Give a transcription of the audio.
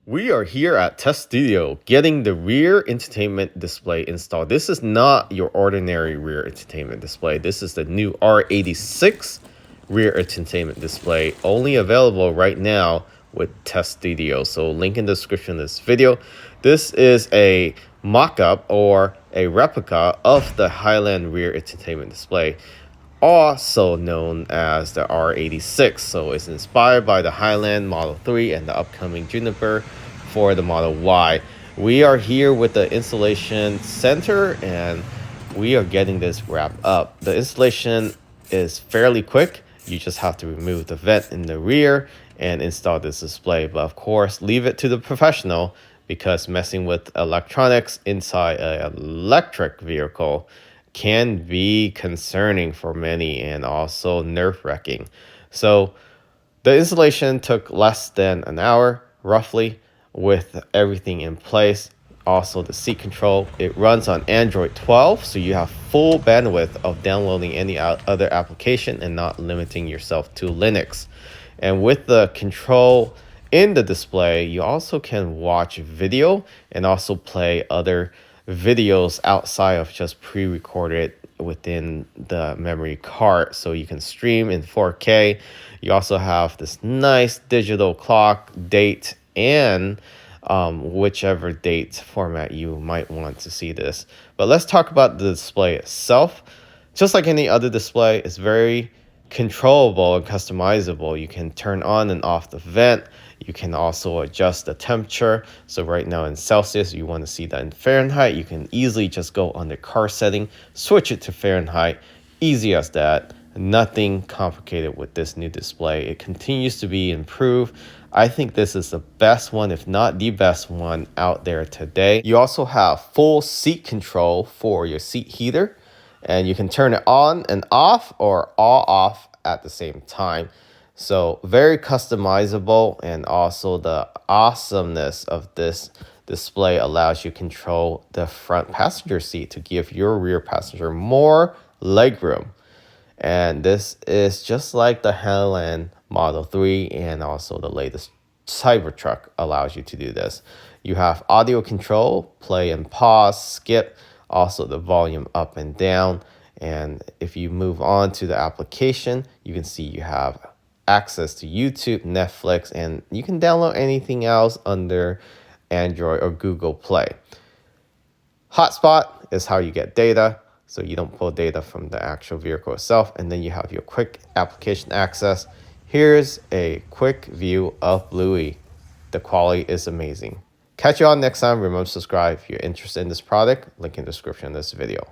We are here at TesStudio getting the rear entertainment display installed. This is not your ordinary rear entertainment display. This is the new R86 rear entertainment display, only available right now with TesStudio. So link in the description of this video. This is a mock-up or a replica of the Highland rear entertainment display, also known as the R86. So it's inspired by the Highland Model 3 and the upcoming Juniper for the Model Y. We are here with the installation center and we are getting this wrapped up. The installation is fairly quick. You just have to remove the vent in the rear and install this display. But of course, leave it to the professional, because messing with electronics inside an electric vehicle can be concerning for many and also nerve-wracking. So the installation took less than an hour, roughly, with everything in place. Also the seat control, it runs on Android 12, so you have full bandwidth of downloading any other application and not limiting yourself to Linux. And with the control in the display, you also can watch video and also play other videos outside of just pre-recorded within the memory card, so you can stream in 4K. You also have this nice digital clock, date, and whichever date format you might want to see this. But let's talk about the display itself. Just like any other display, it's very controllable and customizable. You can turn on and off the vent. You can also adjust the temperature. So right now in Celsius, you want to see that in Fahrenheit, you can easily just go on the car setting, switch it to Fahrenheit. Easy as that. Nothing complicated with this new display. It continues to be improved. I think this is the best one, if not the best one out there today. You also have full seat control for your seat heater, and you can turn it on and off or all off at the same time. So very customizable, and also the awesomeness of this display allows you to control the front passenger seat to give your rear passenger more legroom. And this is just like the Highland Model 3 and also the latest Cybertruck allows you to do this. You have audio control, play and pause, skip, also the volume up and down. And if you move on to the application, you can see you have access to YouTube, Netflix, and you can download anything else under Android or Google Play. Hotspot is how you get data, so you don't pull data from the actual vehicle itself. And then you have your quick application access. Here's a quick view of Bluey. The quality is amazing. Catch you all next time. Remember to subscribe if you're interested in this product. Link in the description of this video.